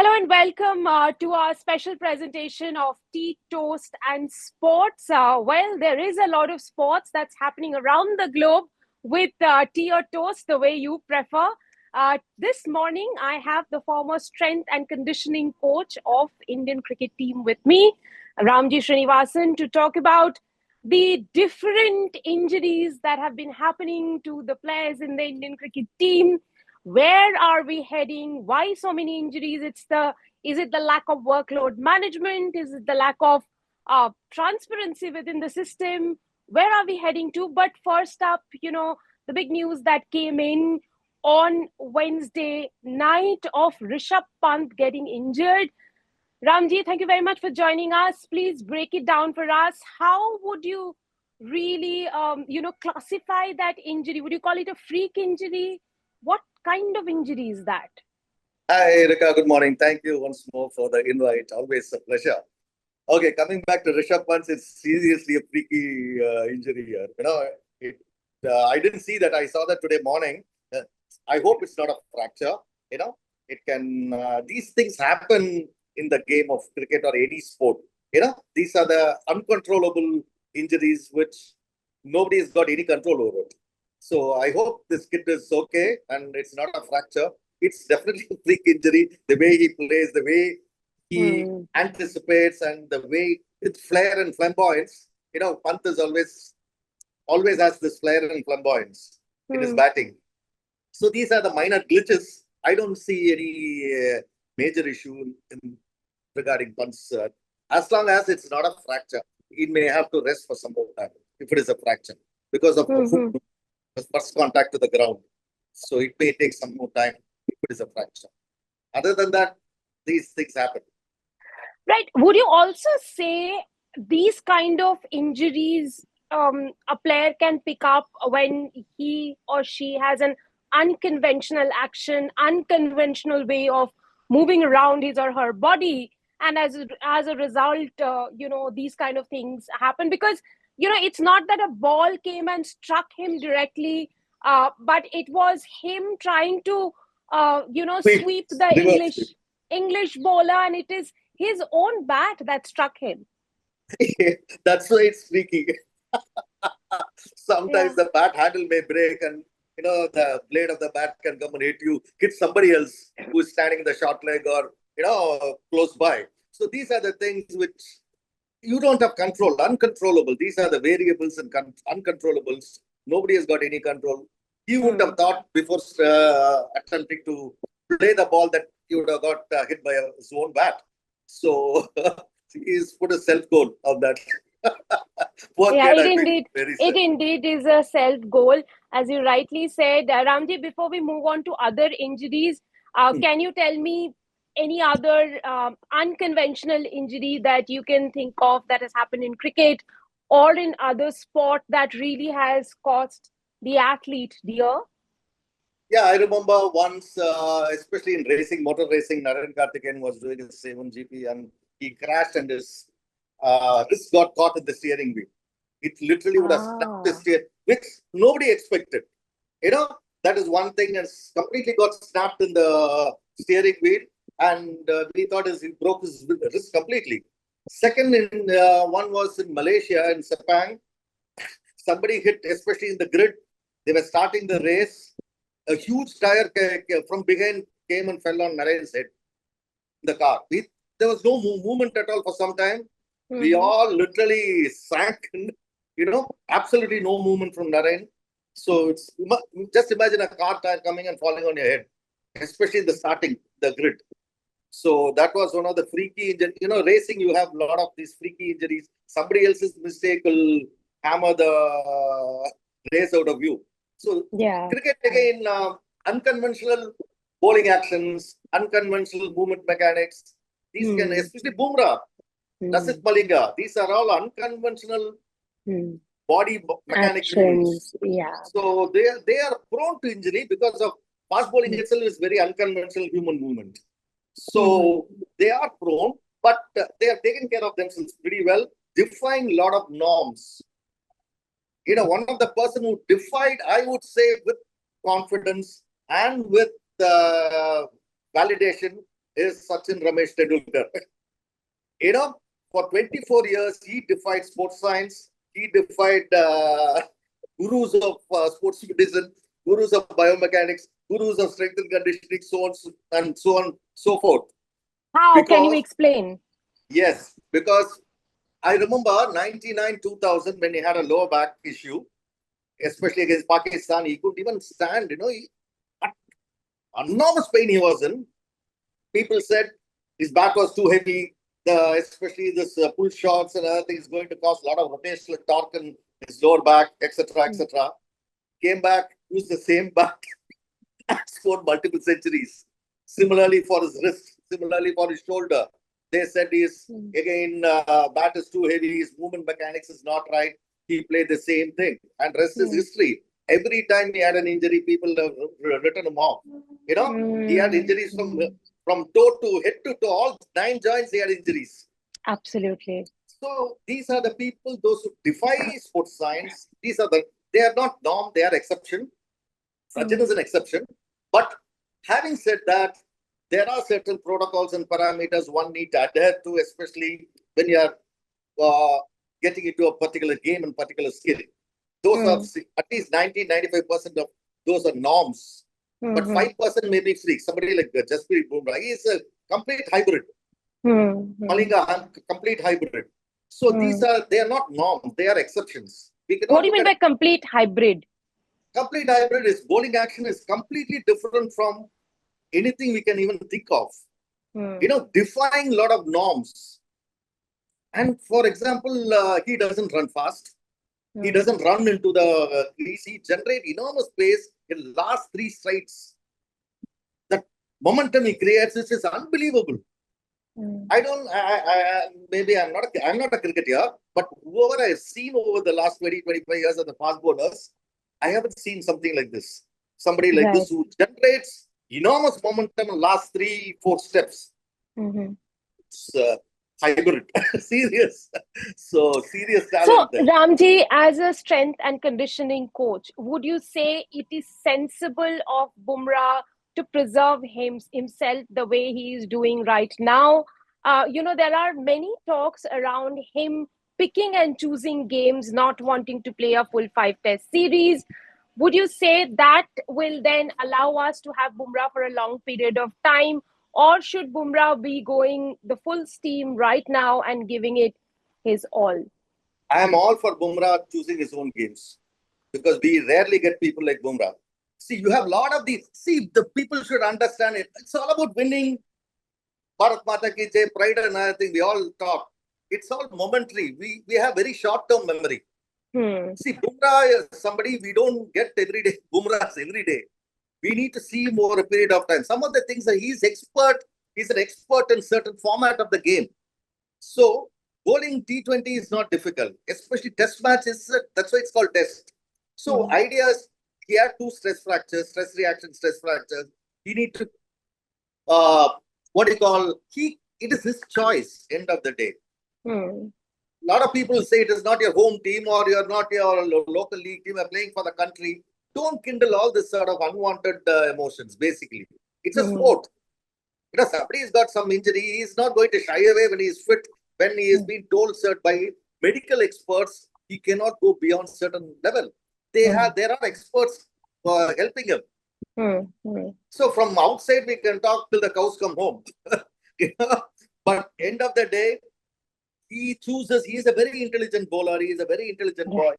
Hello and welcome to our special presentation of Tea, Toast and Sports. Well, there is a lot of sports that's happening around the globe with tea or toast, the way you prefer. This morning, I have the former strength and conditioning coach of Indian cricket team with me, Ramji Srinivasan, to talk about the different injuries that have been happening to the players in the Indian cricket team. Where are we heading? Why so many injuries? Is it the lack of workload management? Is it the lack of transparency within the system? Where are we heading to? But first up, the big news that came in on Wednesday night of Rishabh Pant getting injured. Ramji, thank you very much for joining us. Please break it down for us. How would you really, classify that injury? Would you call it a freak injury? What kind of injury is that? Hi, Rica. Good morning. Thank you once more for the invite. Always a pleasure. Okay, coming back to Rishabh Pant, it's seriously a freaky injury here. I didn't see that. I saw that today morning. I hope it's not a fracture. It can. These things happen in the game of cricket or any sport. These are the uncontrollable injuries which nobody has got any control over it. So I hope this kid is okay and it's not a fracture. It's definitely a freak injury. The way he plays, the way he anticipates, and the way with flair and flamboyance. Pant is always has this flair and flamboyance in his batting. So these are the minor glitches. I don't see any major issue regarding Pant's. As long as it's not a fracture, he may have to rest for some more time if it is a fracture because of the first contact to the ground. So it may take some more time if it is a fracture. Other than that, these things happen. Right. Would you also say these kind of injuries a player can pick up when he or she has an unconventional action, unconventional way of moving around his or her body, and as a result, these kind of things happen? Because it's not that a ball came and struck him directly, but it was him trying to sweep the English bowler, and it is his own bat that struck him. That's why it's freaky. Sometimes the bat handle may break, and the blade of the bat can come and hit somebody else who is standing in the short leg or close by. So these are the things which you don't have control, uncontrollable. These are the variables and uncontrollables. Nobody has got any control. He wouldn't have thought before attempting to play the ball that he would have got hit by his own bat. So he's put a self-goal on that. It indeed is a self-goal. As you rightly said, Ramji, before we move on to other injuries, can you tell me any other unconventional injury that you can think of that has happened in cricket or in other sport that really has cost the athlete dear? Yeah, I remember once, especially in racing, motor racing, Naren Karthikeyan was doing his 7GP and he crashed and his wrist got caught in the steering wheel. It literally would have snapped the steering, which nobody expected. That is one thing, and completely got snapped in the steering wheel. And we thought he broke his wrist completely. Second, one was in Malaysia, in Sepang. Somebody hit, especially in the grid. They were starting the race. A huge tire from behind came and fell on Narayan's head in the car. There was no movement at all for some time. We all literally sank. Absolutely no movement from Narayan. So it's just imagine a car tire coming and falling on your head, especially in the starting, the grid. So that was one of the freaky injuries. Racing, you have a lot of these freaky injuries. Somebody else's mistake will hammer the race out of you. So cricket, again, unconventional bowling actions, unconventional movement mechanics. These can, especially Bumrah, Lasith Malinga, these are all unconventional body mechanics. So they are prone to injury because of fast bowling itself is very unconventional human movement. So they are prone, but they are taking care of themselves pretty well, defying a lot of norms. One of the person who defied, I would say, with confidence and with validation, is Sachin Ramesh Tendulkar. For 24 years, he defied sports science. He defied gurus of sports medicine, gurus of biomechanics, gurus of strength and conditioning, so on, so forth. How can you Because, explain? yes, because I remember 99, 2000 when he had a lower back issue, especially against Pakistan, he couldn't even stand, enormous pain he was in. People said his back was too heavy, especially this pull shots and other things going to cause a lot of rotational torque in his lower back, etc., etc. Came back, used the same back, and scored multiple centuries. Similarly for his wrist, similarly for his shoulder. They said his bat is too heavy, his movement mechanics is not right. He played the same thing, and rest is history. Every time he had an injury, people have written him off. He had injuries from toe to head to toe, all 9 joints. He had injuries. Absolutely. So these are the people, those who defy sports science. They are not norm, they are exception. Sachin is an exception. But having said that, there are certain protocols and parameters one need to adhere to, especially when you are getting into a particular game and particular skill. Those are at least 90-95% of those are norms. But 5% may be freak. Somebody like Jasprit Bumrah, he is a complete hybrid. Malinga, complete hybrid. So they are not norms, they are exceptions. What do you mean by complete hybrid? Complete hybrid is bowling action is completely different from anything we can even think of. Defying a lot of norms. And for example, he doesn't run fast. He doesn't run into the crease. He generates enormous pace in last 3 strides. The momentum he creates is unbelievable. Maybe I'm not a cricketer, but whoever I've seen over the last 20-25 years of the fast bowlers, I haven't seen something like this. Somebody like this who generates enormous momentum in last 3-4 steps. It's hybrid. Serious. So serious talent. So Ramji, as a strength and conditioning coach, would you say it is sensible of Bumrah to preserve himself the way he is doing right now? There are many talks around him picking and choosing games, not wanting to play a full 5-test series. Would you say that will then allow us to have Bumrah for a long period of time? Or should Bumrah be going the full steam right now and giving it his all? I am all for Bumrah choosing his own games because we rarely get people like Bumrah. See, you have a lot of these. See, the people should understand it. It's all about winning. Bharat Mata ki jai, pride and another thing. We all talk. It's all momentary. We have very short-term memory. See, Bumrah is somebody we don't get every day. Bumrah is every day. We need to see him over a period of time. Some of the things that he's an expert in certain format of the game. So, bowling T20 is not difficult, especially test matches. That's why it's called test. So, ideas, he had 2 stress fractures, stress reaction, stress fractures. He need to, it is his choice, end of the day. A lot of people say it is not your home team or you're not your local league team, you're playing for the country. Don't kindle all this sort of unwanted emotions, basically. It's a sport. Somebody's got some injury, he's not going to shy away when he's fit. When he is being told by medical experts, he cannot go beyond certain level. There are experts helping him. So from outside, we can talk till the cows come home. But end of the day, he is a very intelligent bowler. He is a very intelligent boy.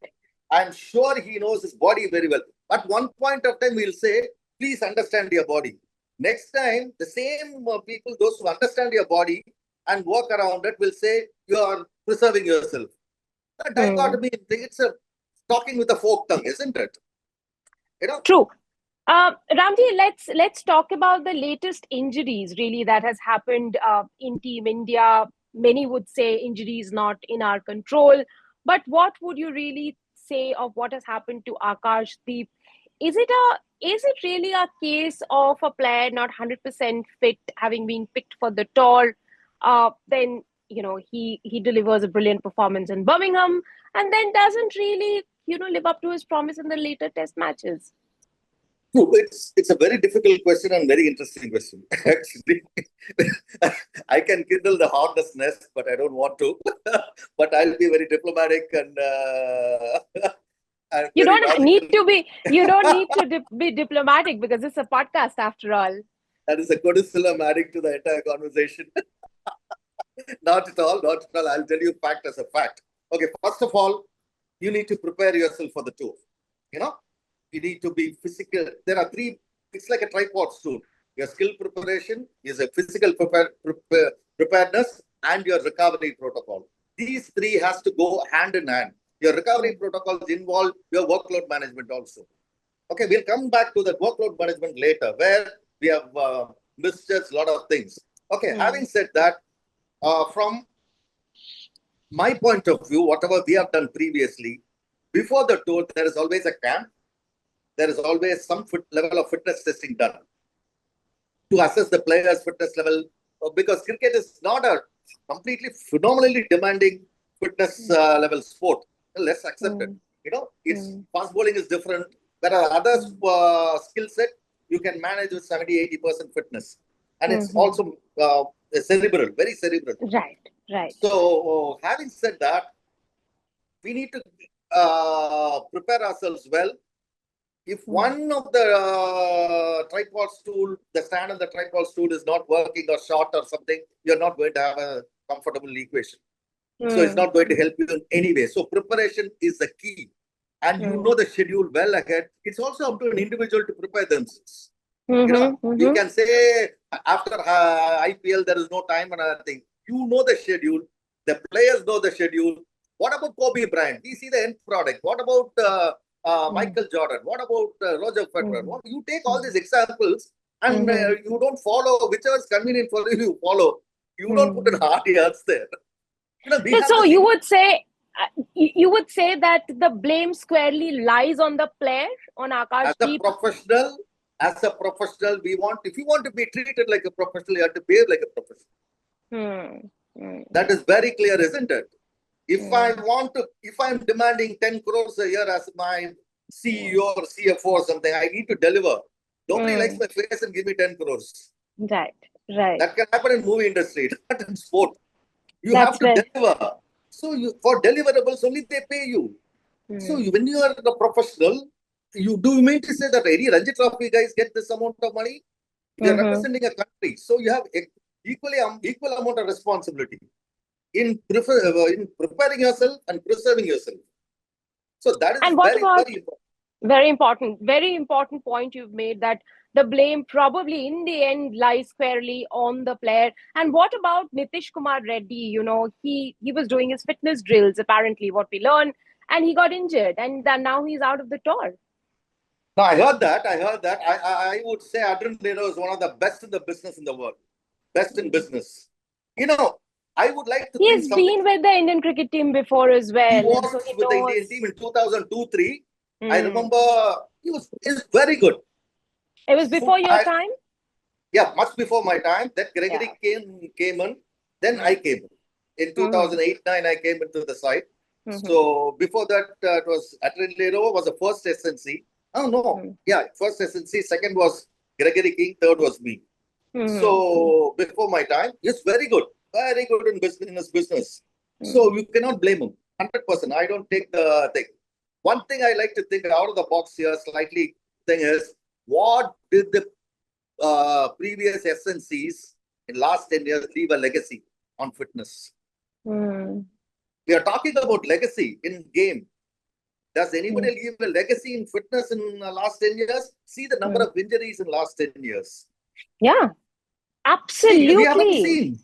I'm sure he knows his body very well. At one point of time, we'll say, please understand your body. Next time, the same people, those who understand your body and work around it, will say, you are preserving yourself. A dichotomy, it's a talking with a forked tongue, isn't it? True. Ramji, let's talk about the latest injuries, really, that has happened in Team India. Many would say injuries not in our control. But what would you really say of what has happened to Akashdeep? Is it really a case of a player not 100% fit, having been picked for the tour? Then he delivers a brilliant performance in Birmingham, and then doesn't really live up to his promise in the later Test matches. It's a very difficult question and very interesting question. Actually, I can kindle the hardest nest, but I don't want to. But I'll be very diplomatic and, and You very don't need logical. to be. You don't need to be diplomatic because it's a podcast after all. That is a codicillum adding to the entire conversation. Not at all. Not at all. I'll tell you fact as a fact. Okay, first of all, you need to prepare yourself for the tour. You know, you need to be physical. There are three, it's like a tripod stool. Your skill preparation is a physical preparedness and your recovery protocol. These three has to go hand in hand. Your recovery protocols involve your workload management also. Okay, we'll come back to the workload management later, where we have missed a lot of things. Okay, having said that, from my point of view, whatever we have done previously, before the tour, there is always a camp. There is always some level of fitness testing done to assess the player's fitness level, because cricket is not a completely phenomenally demanding fitness level sport. Let's accept it. You know, it's fast bowling is different. There are other skill set you can manage with 70-80% fitness, and it's also cerebral, very cerebral. Right, right. So, having said that, we need to prepare ourselves well. If one of the tripod stool, the stand on the tripod stool is not working or short or something, you're not going to have a comfortable equation. So it's not going to help you in any way. So preparation is the key. And you know the schedule well ahead. It's also up to an individual to prepare themselves. You know, you can say after IPL, there is no time and other thing. You know the schedule. The players know the schedule. What about Kobe Bryant? We see the end product. What about Michael Jordan? What about Roger Federer? You take all these examples and you don't follow whichever is convenient for you, you follow. You don't put in hard yards there. You know, we have so you would say that the blame squarely lies on the player, on Akashdeep. As a professional, if you want to be treated like a professional, you have to behave like a professional. That is very clear, isn't it? If I'm demanding 10 crores a year as my CEO or CFO or something, I need to deliver. Nobody likes my face and give me 10 crores. Right. That can happen in movie industry, not in sport. You have to deliver. So for deliverables, only they pay you. So when you are a professional, you mean to say that any Ranji Trophy guys get this amount of money? You're representing a country. So you have equal amount of responsibility in preparing yourself and preserving yourself. So that is very important. Very important point you've made, that the blame probably in the end lies squarely on the player. And what about Nitish Kumar Reddy? You know, he was doing his fitness drills, apparently, what we learned, and he got injured, and now he's out of the tour. No, I heard that. I would say Adrian Leno is one of the best in the business in the world. Best in business. You know, I would like to He's been with the Indian cricket team before as well. He was with the Indian team in 2002-03. I remember he was very good. It was before your time? Yeah, much before my time. Then Gregory came in. Then I came in. In 2008-09, I came into the side. So before that, it was Adrian Leno was the first SNC. Oh, no. Yeah, first SNC. Second was Gregory King. Third was me. So before my time, he's very good. Very good in his business. So you cannot blame him. 100%. I don't take the thing. One thing I like to think out of the box here slightly thing is, what did the previous SNCs in last 10 years leave a legacy on fitness? We are talking about legacy in game. Does anybody leave a legacy in fitness in the last 10 years? See the number of injuries in last 10 years. Yeah, absolutely. See, we haven't seen.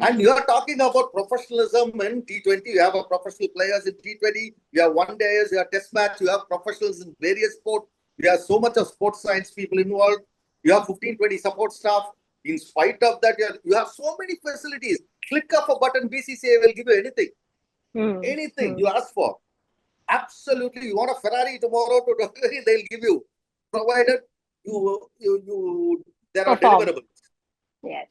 And you are talking about professionalism in T20. You have professional players in T20. You have one days, you have test match. You have professionals in various sports. You have so much of sports science people involved. You have 15-20 support staff. In spite of that, you have so many facilities. Click of a button, BCCI will give you anything. Anything you ask for. Absolutely. You want a Ferrari tomorrow to delivery, they'll give you. Provided there are deliverables. Yes.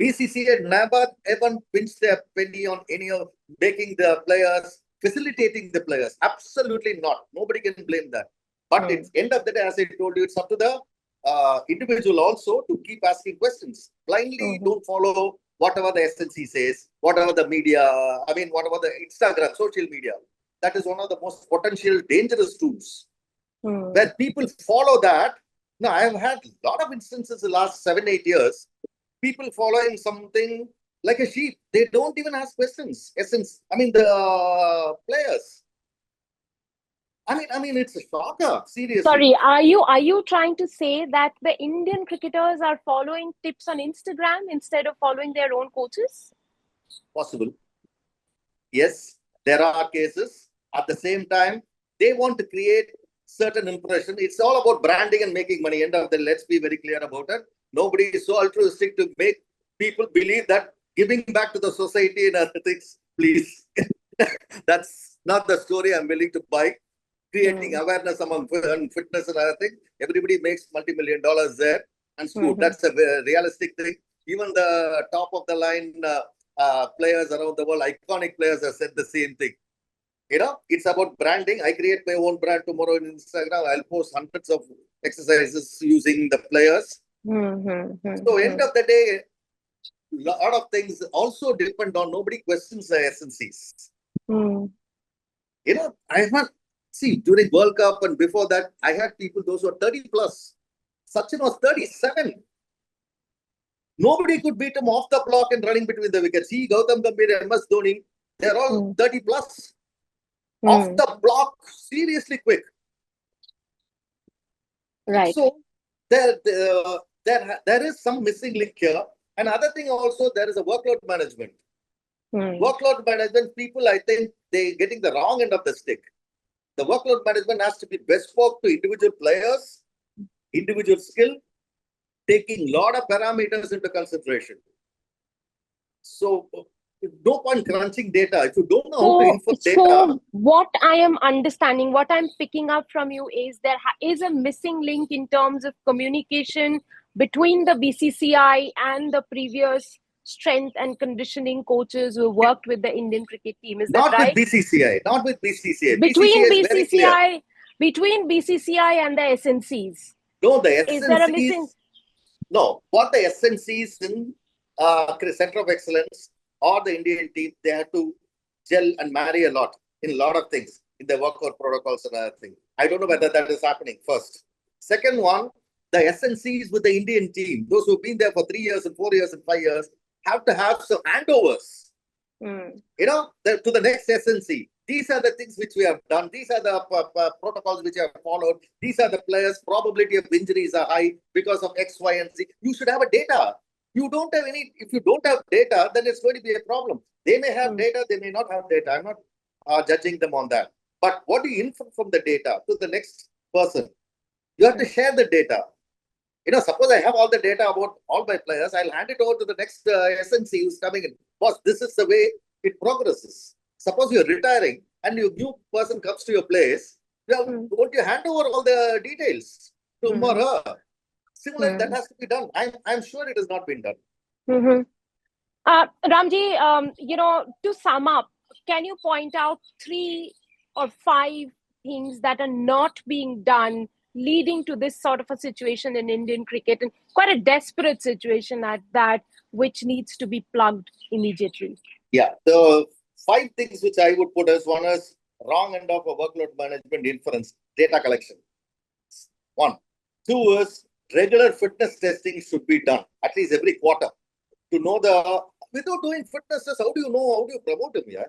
BCCI never ever pinched their penny on any of making the players, facilitating the players. Absolutely not. Nobody can blame that. But it's end of the day, as I told you, it's up to the individual also to keep asking questions. Blindly don't follow whatever the SNC says, whatever the media, whatever the Instagram, social media. That is one of the most potential dangerous tools. Where people follow that. Now, I have had a lot of instances in the last 7-8 years. People following something like a sheep. They don't even ask questions. The players. It's a shocker. Seriously. Sorry, are you trying to say that the Indian cricketers are following tips on Instagram instead of following their own coaches? Possible. Yes, there are cases. At the same time, they want to create certain impression. It's all about branding and making money. End of the, let's be very clear about it. Nobody is so altruistic to make people believe that giving back to the society and other things, please. That's not the story I'm willing to buy. Creating awareness among fitness and other things. Everybody makes multi-million dollars there. And it's good. That's a realistic thing. Even the top of the line players around the world, iconic players, have said the same thing. It's about branding. I create my own brand tomorrow on Instagram. I'll post hundreds of exercises using the players. So end of the day, a lot of things also depend on, nobody questions the SNCs. I have during World Cup and before that, I had people, those who are 30 plus. Sachin was 37. Nobody could beat him off the block and running between the wickets. He, Gautam Gambhir, MS Dhoni, they're all 30 plus. Off the block, seriously quick. Right. So there is some missing link here. Another thing also, there is a workload management. Workload management, people, I think they're getting the wrong end of the stick. The workload management has to be bespoke to individual players, individual skill, taking a lot of parameters into consideration. So, no point crunching data. If you don't know how to input data. So, what I am understanding, what I'm picking up from you is there is a missing link in terms of communication between the BCCI and the previous strength and conditioning coaches who worked with the Indian cricket team. Is that right? Not with BCCI. Between BCCI and the SNCs. No, the SNCs. Is there a missing? No, what the SNCs in Center of Excellence or the Indian team, they have to gel and marry a lot in a lot of things in their workout protocols and other things. I don't know whether that is happening first. Second one, the SNCs with the Indian team, those who've been there for 3 years and 4 years and 5 years, have to have some handovers. To the next SNC. These are the things which we have done. These are the protocols which we have followed. These are the players. Probability of injuries are high because of X, Y, and Z. You should have a data. You don't have any. If you don't have data, then it's going to be a problem. They may have data. They may not have data. I'm not judging them on that. But what do you infer from the data to the next person? You have to share the data. Suppose I have all the data about all my players, I'll hand it over to the next SNC who's coming in. Boss, this is the way it progresses. Suppose you're retiring and your new person comes to your place, won't you hand over all the details to him or her? Similarly, that has to be done. I'm sure it has not been done. Ramji, to sum up, can you point out 3 or 5 things that are not being done leading to this sort of a situation in Indian cricket, and quite a desperate situation at that, which needs to be plugged immediately? Yeah, the 5 things which I would put as one is wrong end of a workload management inference, data collection. 1. 2 is regular fitness testing should be done, at least every quarter, to know without doing fitness tests, how do you promote him? Yeah?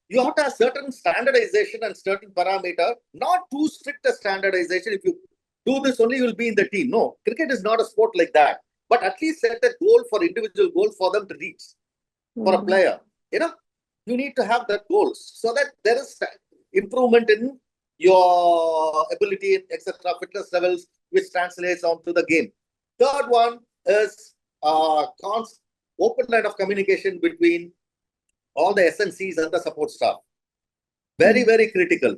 You have to have certain standardization and certain parameter, not too strict a standardization. If you do this only, you will be in the team. No, cricket is not a sport like that. But at least set a goal for individual goal for them to reach. For a player, you need to have that goals so that there is improvement in your ability, etc., fitness levels, which translates onto the game. Third one is open line of communication between all the SNCs and the support staff. Very, very critical.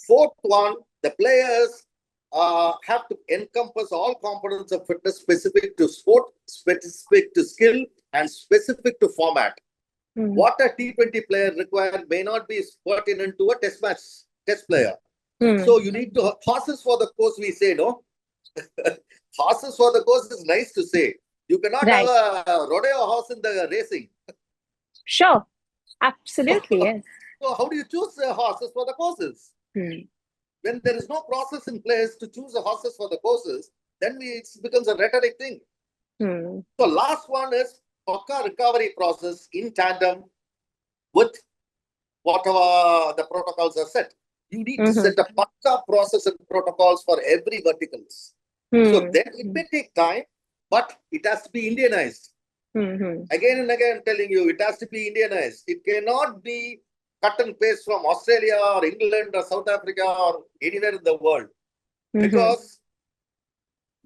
Fourth one, the players have to encompass all components of fitness specific to sport, specific to skill, and specific to format. What a T20 player requires may not be pertinent to a test match chess player. So you need to horses for the course. We say no. Horses for the course is nice to say. You cannot have a rodeo horse in the racing. Sure, absolutely, yes. So how do you choose horses for the courses? When there is no process in place to choose the horses for the courses, then it becomes a rhetoric thing. So last one is Pakka recovery process in tandem with whatever the protocols are set. You need to set a Pakka process and protocols for every verticals. So then it may take time, but it has to be Indianized. Again and again, I'm telling you, it has to be Indianized. It cannot be cut and paste from Australia or England or South Africa or anywhere in the world. Because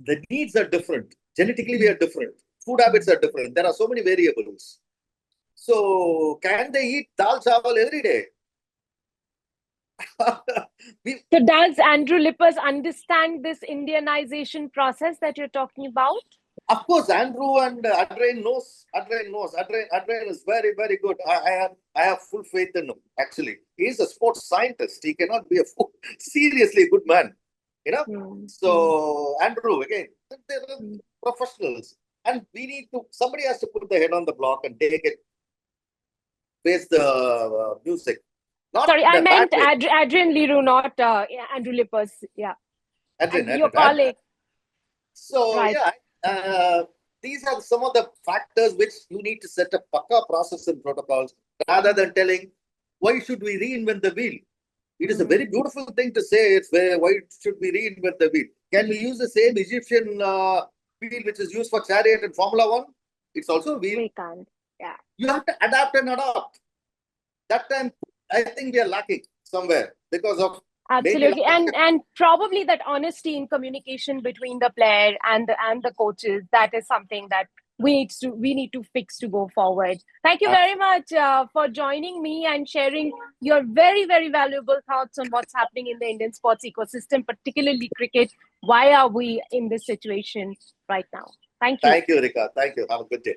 the needs are different. Genetically, we are different. Food habits are different. There are so many variables. So, can they eat dal chawal every day? So does Andrew Lippers understand this Indianization process that you're talking about? Of course, Andrew and Adrian knows. Adrian is very, very good. I have full faith in him. Actually, he's a sports scientist. He cannot be a seriously good man. You know. So Andrew, again, they're professionals, and we need to. Somebody has to put the head on the block and take it. Face the music. Sorry, I meant Adrian Leroux, not Andrew Lippers. Yeah, Adrian, your colleague. So right. Yeah, these are some of the factors which you need to set a Pakka process and protocols rather than telling why should we reinvent the wheel. It is a very beautiful thing to say. It's why should we reinvent the wheel? Can we use the same Egyptian wheel which is used for chariot and Formula One? It's also a wheel. We can't. Yeah. You have to adapt and adopt. That time, I think we are lacking somewhere because of absolutely, and probably that honesty in communication between the player and the coaches. That is something that we need to fix to go forward. Thank you very much for joining me and sharing your very, very valuable thoughts on what's happening in the Indian sports ecosystem, particularly cricket. Why are we in this situation right now? Thank you. Thank you, Rica. Thank you. Have a good day.